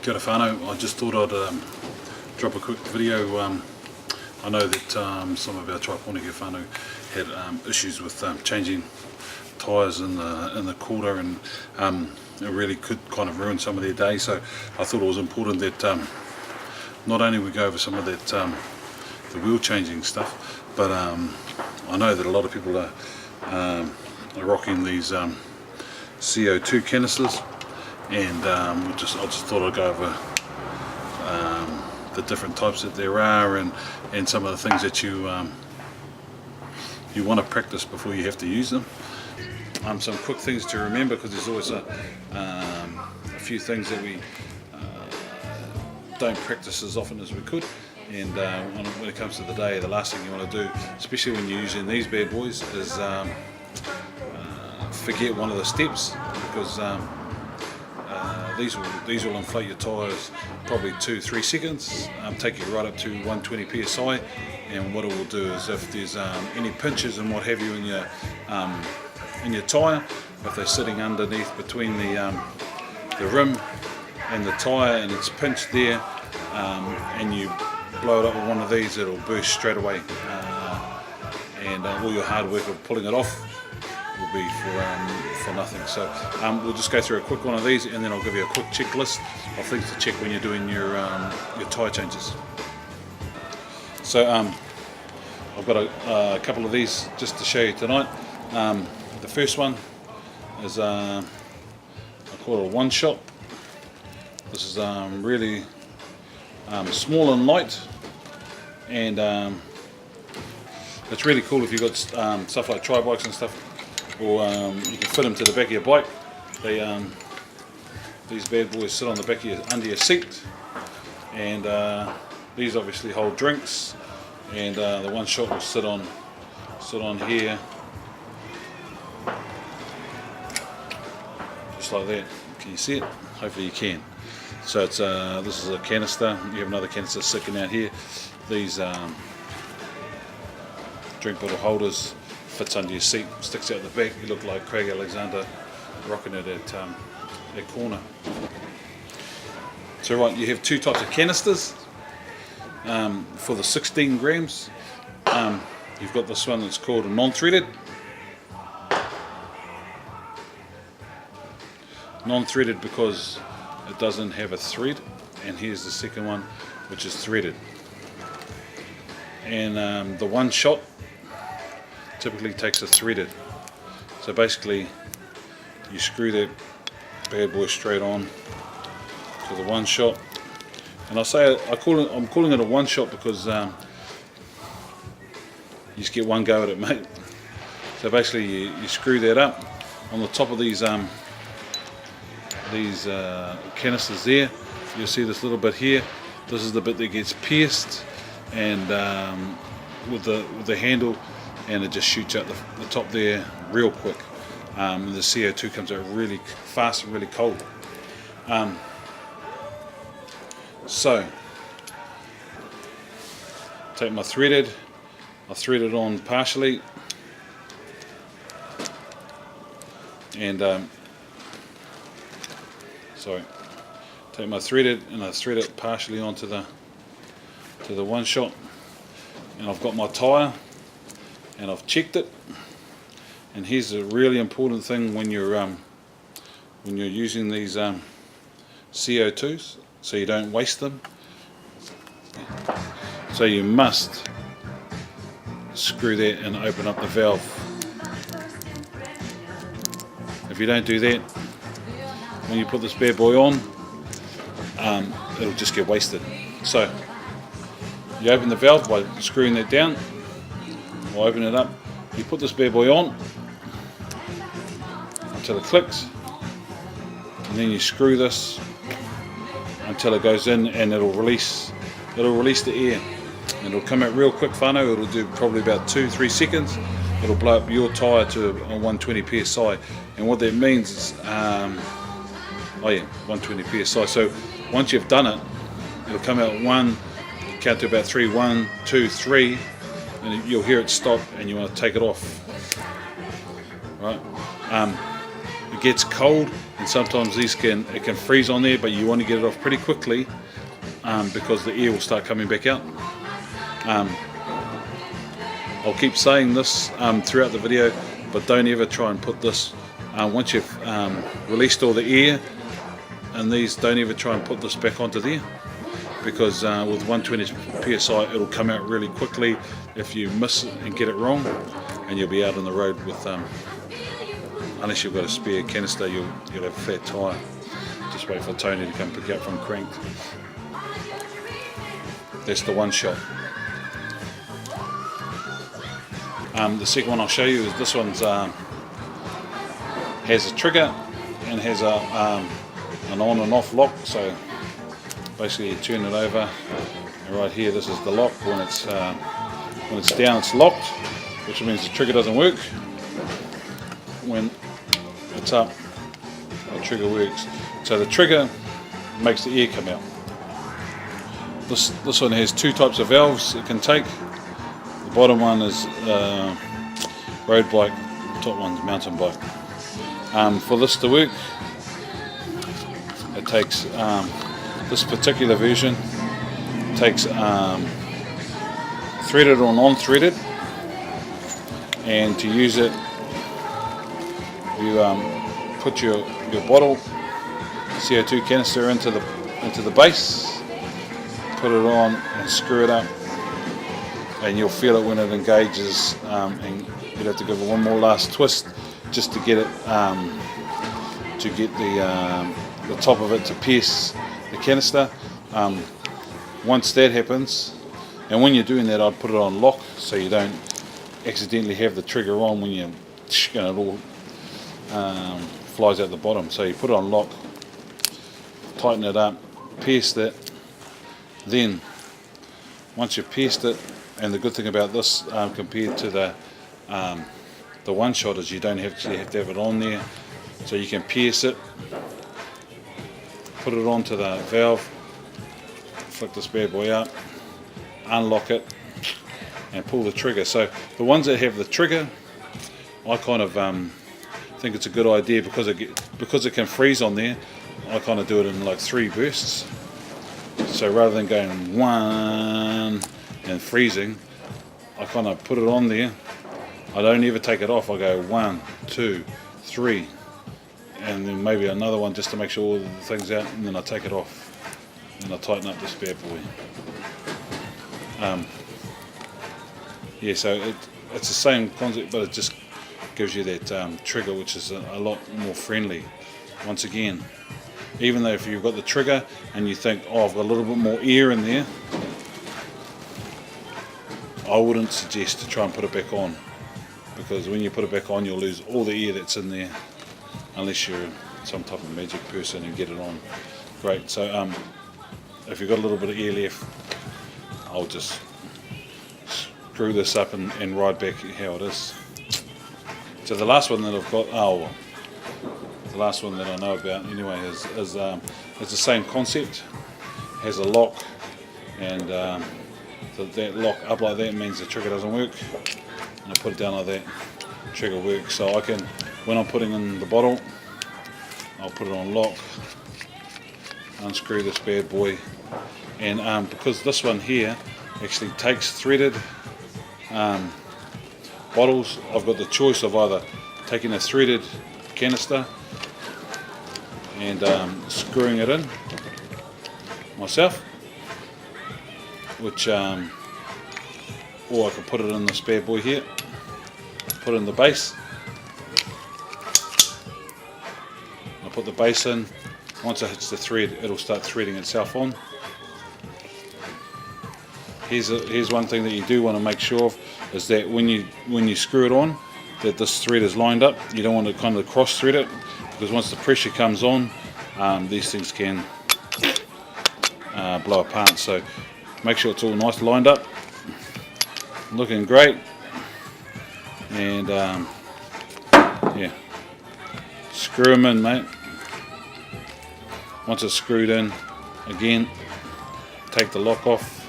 Kia ora whanau. I just thought I'd drop a quick video. I know that some of our Triponic whanau had issues with changing tyres in the quarter, and it really could kind of ruin some of their day. So I thought it was important that not only we go over some of that the wheel changing stuff, but I know that a lot of people are rocking these CO2 canisters, and I just thought I'd go over the different types that there are, and some of the things that you want to practice before you have to use them. Some quick things to remember, because there's always a few things that we don't practice as often as we could, and when it comes to the day, the last thing you want to do, especially when you're using these bad boys, is forget one of the steps, because these will inflate your tyres probably 2-3 seconds, take you right up to 120 psi, and what it will do is, if there's any pinches and what have you in your tyre, if they're sitting underneath between the rim and the tyre and it's pinched there, and you blow it up with one of these, it'll burst straight away, and all your hard work of pulling it off will be for nothing. So we'll just go through a quick one of these, and then I'll give you a quick checklist of things to check when you're doing your tyre changes. So I've got a couple of these just to show you tonight. The first one is I call it a one shot. This is really small and light, and it's really cool if you've got stuff like tri bikes and stuff, or you can fit them to the back of your bike. These bad boys sit on the back of under your seat, and these obviously hold drinks, and the one shot will sit on here, just like that. Can you see it? Hopefully you can. So it's this is a canister. You have another canister sticking out here. These drink bottle holders, fits under your seat, sticks out the back. You look like Craig Alexander rocking it at that corner. So right, you have two types of canisters. For the 16 grams, you've got this one that's called a non-threaded. Non-threaded because it doesn't have a thread, and here's the second one, which is threaded. And the one shot typically takes a threaded. So basically, you screw that bad boy straight on to the one shot. And I'm calling it a one shot because you just get one go at it, mate. So basically, you screw that up on the top of these canisters there. You'll see this little bit here. This is the bit that gets pierced, and with the handle, and it just shoots out the top there real quick. And the CO2 comes out really fast and really cold. So take my threaded, I thread it on partially, and take my threaded and I thread it partially onto the one shot, and I've got my tyre and I've checked it. And here's a really important thing when you're using these CO2s, so you don't waste them. So you must screw that and open up the valve. If you don't do that, when you put this bad boy on, it'll just get wasted. So you open the valve by screwing that down, or open it up. You put this bad boy on until it clicks, and then you screw this until it goes in, and it'll release the air, and it'll come out real quick whanau. It'll do probably about 2-3 seconds. It'll blow up your tyre to 120 psi, and what that means is 120 psi. So once you've done it, it'll come out one, count to about 3, 1, 2, 3, and you'll hear it stop, and you want to take it off, right? it gets cold, and sometimes it can freeze on there, but you want to get it off pretty quickly because the air will start coming back out. I'll keep saying this throughout the video, but don't ever try and put this, once you've released all the air and these, don't ever try and put this back onto there, because with 120 psi it'll come out really quickly if you miss it and get it wrong, and you'll be out on the road with, unless you've got a spare canister, you'll have a flat tyre. Just wait for Tony to come pick you up from cranked. That's the one shot. The second one I'll show you is this one's has a trigger and has an on and off lock. So basically you turn it over, and right here this is the lock. When it's down it's locked, which means the trigger doesn't work. When it's up, the trigger works. So the trigger makes the air come out. This one has two types of valves it can take. The bottom one is road bike, the top one's mountain bike. For this to work, it takes this particular version takes threaded or non-threaded, and to use it, you put your bottle CO2 canister into the base, put it on and screw it up, and you'll feel it when it engages, and you'd have to give it one more last twist just to get it the top of it to pierce the canister. Once that happens, and when you're doing that, I'd put it on lock so you don't accidentally have the trigger on when it all flies out the bottom. So you put it on lock, tighten it up, pierce that. Then once you've pierced it, and the good thing about this compared to the one shot is you don't have to have it on there, so you can pierce it, put it onto the valve, flick this bad boy up, unlock it, and pull the trigger. So the ones that have the trigger, I kind of think it's a good idea because it can freeze on there. I kind of do it in like 3 bursts. So rather than going 1 and freezing, I kind of put it on there. I don't ever take it off. I go 1, 2, 3, and then maybe another one just to make sure all the things out, and then I take it off and I tighten up this bad boy. Yeah, so it's the same concept, but it just gives you that trigger, which is a lot more friendly. Once again, even though if you've got the trigger and you think, oh, I've got a little bit more air in there, I wouldn't suggest to try and put it back on, because when you put it back on you'll lose all the air that's in there, unless you're some type of magic person and get it on. Great. So if you've got a little bit of air left, I'll just screw this up and ride back how it is. So the last one that I've got, the last one that I know about anyway is the same concept. Has a lock, and so that lock up like that means the trigger doesn't work, and I put it down like that, trigger works. So I can, when I'm putting in the bottle, I'll put it on lock, unscrew this bad boy, and because this one here actually takes threaded bottles, I've got the choice of either taking a threaded canister and screwing it in myself, which or I can put it in this bad boy here, put in the base. I put the base in. Once it hits the thread, it'll start threading itself on. Here's one thing that you do want to make sure of, is that when you screw it on, that this thread is lined up. You don't want to kind of cross thread it, because once the pressure comes on, these things can blow apart. So make sure it's all nice lined up, looking great, and yeah, screw them in, mate. Once it's screwed in, again, take the lock off,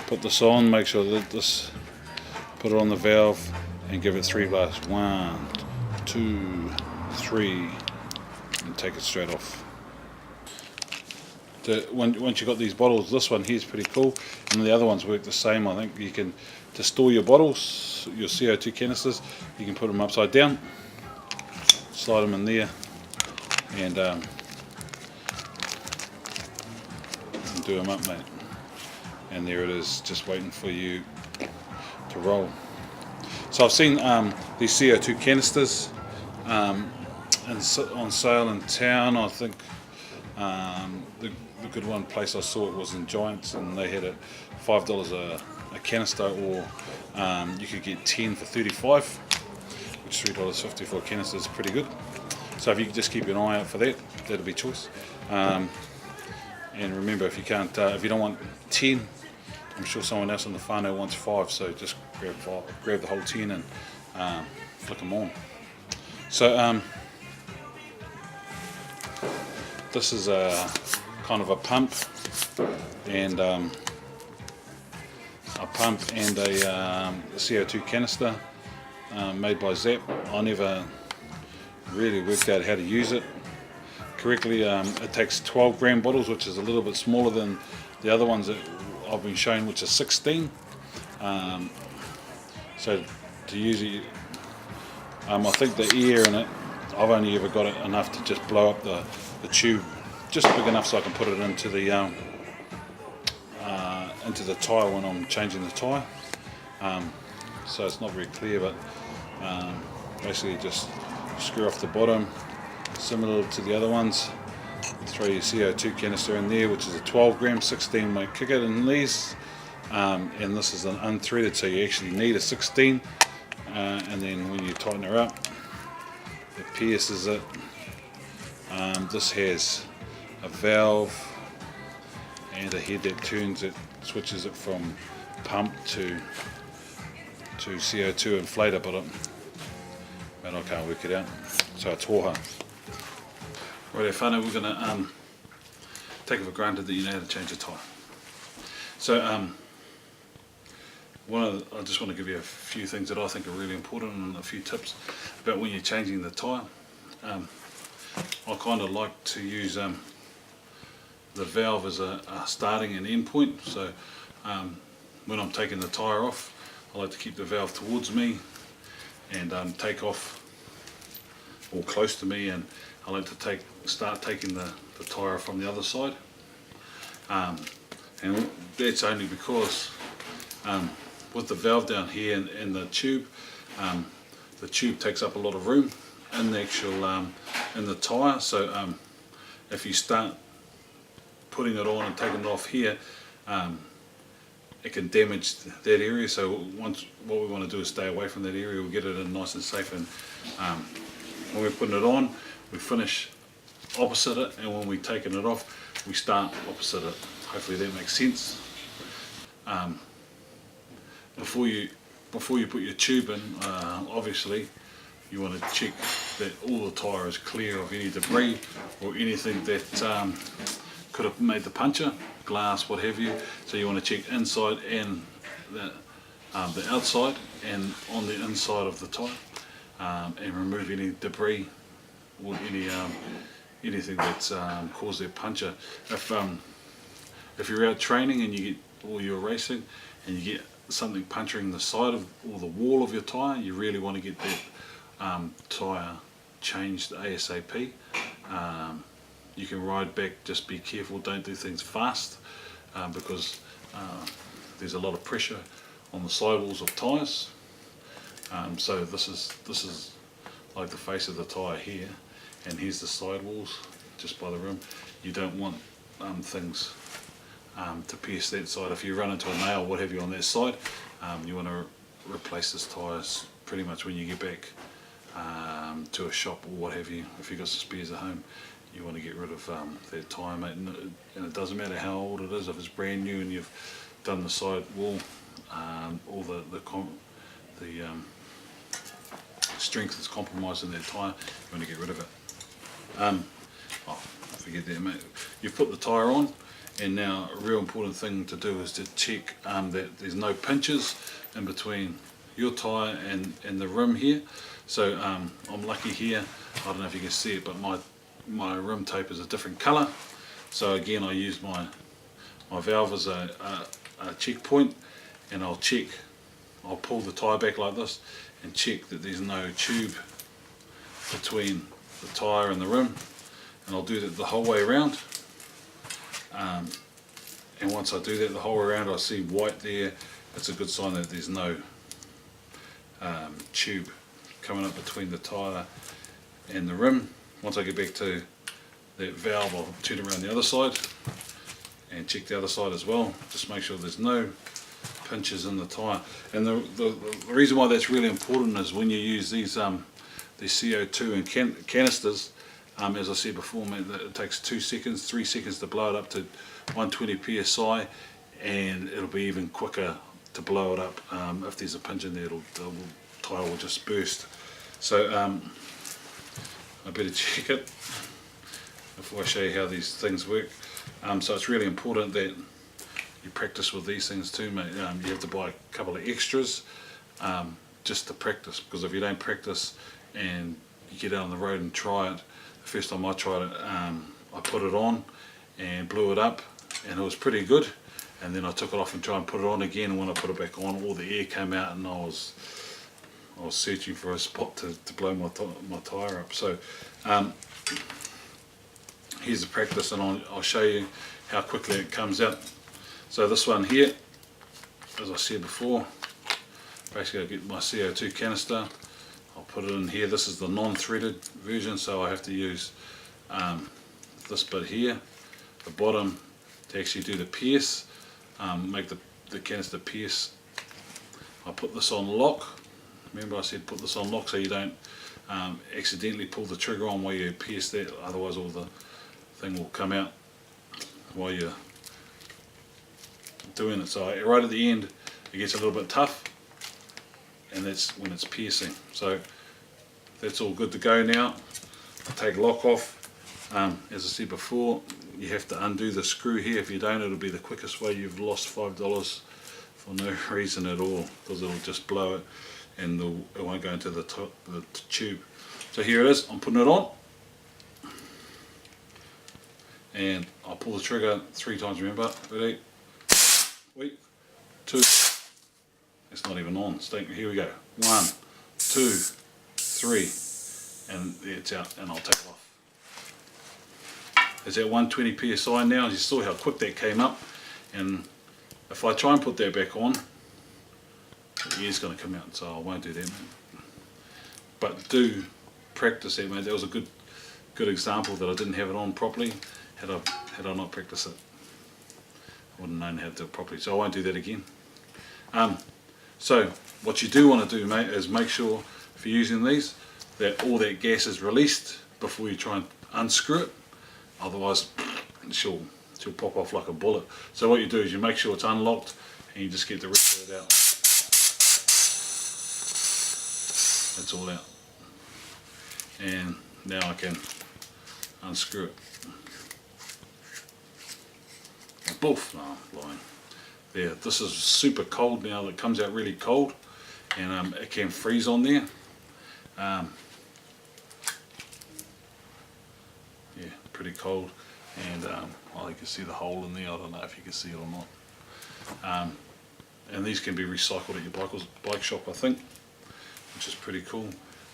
put this on, make sure that this, put it on the valve and give it 3 blasts. 1, 2, 3 and take it straight off. Once you've got these bottles, this one here is pretty cool, and the other ones work the same. I think you can, to store your bottles, your CO2 canisters, you can put them upside down, slide them in there, and do them up, mate. And there it is, just waiting for you to roll. So I've seen these CO2 canisters on sale in town. I think the good one place I saw it was in Giants, and they had it $5 a canister, or you could get 10 for $35, which is $3.50 for a canister is pretty good. So if you could just keep an eye out for that, that'll be choice. And remember, if you can't, if you don't want 10, I'm sure someone else on the whānau wants 5, so just grab the whole 10 and flick them on. So this is a kind of a pump and a CO2 canister made by Zap. I never really worked out how to use it correctly. It takes 12 gram bottles, which is a little bit smaller than the other ones that I've been shown, which is 16. So to use it, I think the air in it, I've only ever got it enough to just blow up the tube, just big enough so I can put it into the tyre when I'm changing the tyre. So it's not very clear, but basically just screw off the bottom, similar to the other ones. Throw your CO2 canister in there, which is a 12 gram, 16 might kick it in these, and this is an unthreaded, so you actually need a 16, and then when you tighten her up, it pierces it. This has a valve and a head that turns it, switches it from pump to CO2 inflator, but I can't work it out, so it's toha. Right, whānau, we're going to take it for granted that you know how to change a tyre. So I just want to give you a few things that I think are really important, and a few tips about when you're changing the tyre. I kind of like to use the valve as a starting and end point. So when I'm taking the tyre off, I like to keep the valve towards me and take off, or close to me, and I like to start taking the tyre from the other side, and that's only because with the valve down here and the tube takes up a lot of room in the actual in the tyre. So if you start putting it on and taking it off here, it can damage that area. So what we want to do is stay away from that area. We'll get it in nice and safe, and when we're putting it on, we finish opposite it, and when we're taking it off, we start opposite it. Hopefully that makes sense. Before you put your tube in, obviously you want to check that all the tyre is clear of any debris or anything that could have made the puncture, glass, what have you. So you want to check inside and the outside, and on the inside of the tyre, and remove any debris or anything that's caused that puncture. If you're out training and you're racing and you get something puncturing the side of or the wall of your tyre, you really want to get that tyre changed ASAP. You can ride back, just be careful, don't do things fast, because there's a lot of pressure on the sidewalls of tyres. So this is like the face of the tyre here, and here's the sidewalls just by the rim. You don't want things to pierce that side. If you run into a nail, what have you, on that side, you want to replace this tyre pretty much when you get back to a shop or what have you. If you've got some spares at home, you want to get rid of that tyre, mate. And it doesn't matter how old it is. If it's brand new and you've done the side wall, all the strength is compromised in that tyre, you want to get rid of it. Forget that, mate. You've put the tyre on, and now a real important thing to do is to check that there's no pinches in between your tyre and the rim here. So I'm lucky here, I don't know if you can see it, but my rim tape is a different colour. So again, I use my valve as a checkpoint, and I'll pull the tyre back like this and check that there's no tube between the tyre and the rim, and I'll do that the whole way around. And once I do that the whole way around, I see white there. It's a good sign that there's no tube coming up between the tyre and the rim. Once I get back to that valve, I'll turn around the other side and check the other side as well. Just make sure there's no pinches in the tyre. And the reason why that's really important is when you use these CO2 and canisters, as I said before, mate, that it takes 2 seconds, 3 seconds to blow it up to 120 psi, and it'll be even quicker to blow it up. If there's a pinch in there, the tyre will just burst. So I better check it before I show you how these things work. So it's really important that you practice with these things too, mate. You have to buy a couple of extras just to practice, because if you don't practice and you get out on the road and try it, the first time I tried it, I put it on and blew it up, and it was pretty good. And then I took it off and tried and put it on again, and when I put it back on, all the air came out, and I was searching for a spot to blow my tyre up. So here's the practice, and I'll show you how quickly it comes out. So this one here, as I said before, basically I get my CO2 canister, I'll put it in here. This is the non-threaded version, so I have to use this bit here, the bottom, to actually do the pierce, make the canister pierce. I put this on lock. Remember I said put this on lock so you don't accidentally pull the trigger on while you pierce that, otherwise all the thing will come out while you're doing it. So right at the end it gets a little bit tough, and that's when it's piercing. So that's all good to go now. I'll take lock off. As I said before, you have to undo the screw here. If you don't, it'll be the quickest way you've lost $5 for no reason at all, because it'll just blow it and it won't go into the tube. So here it is, I'm putting it on, and I'll pull the trigger 3 times, remember. Ready? Wait. 2. It's not even on. Here we go. 1, 2, 3, and it's out, and I'll take it off. It's at 120 psi now. You saw how quick that came up, and if I try and put that back on, the air's going to come out, so I won't do that, mate. But do practice that, mate. That was a good example that I didn't have it on properly. Had I not practiced it, I wouldn't have known how to do it properly, so I won't do that again. So what you do want to do, mate, is make sure if you're using these that all that gas is released before you try and unscrew it, otherwise she'll pop off like a bullet. So what you do is you make sure it's unlocked, and you just get the rest of it out. It's all out, and now I can unscrew it. Boof! No, I'm lying. There, this is super cold now. It comes out really cold, and it can freeze on there. Yeah, pretty cold, and well, you can see the hole in there. I don't know if you can see it or not. And these can be recycled at your bike shop, I think, which is pretty cool.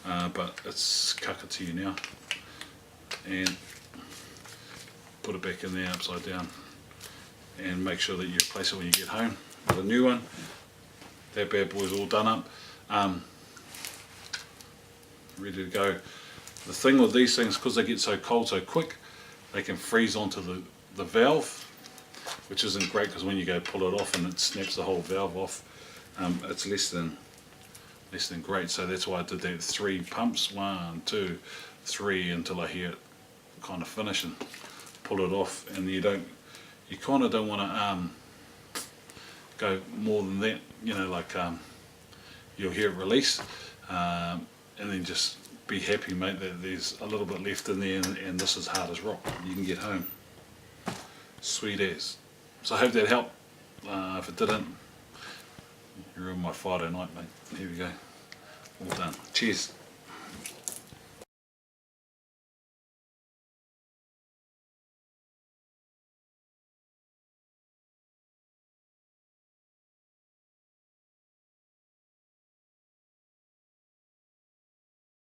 But it's kaka to you now, and put it back in there upside down, and make sure that you replace it when you get home with a new one. That bad boy's all done up, ready to go. The thing with these things, because they get so cold so quick, they can freeze onto the valve, which isn't great, because when you go pull it off and it snaps the whole valve off, it's less than great. So that's why I did that 3 pumps, 1, 2, 3, until I hear it kind of finish and pull it off. And you kind of don't want to go more than that, you know, like you'll hear it release, and then just be happy, mate, that there's a little bit left in there, and this is hard as rock. You can get home sweet as. So I hope that helped. If it didn't, You ruined my Friday night, mate. Here we go. All done. Cheers.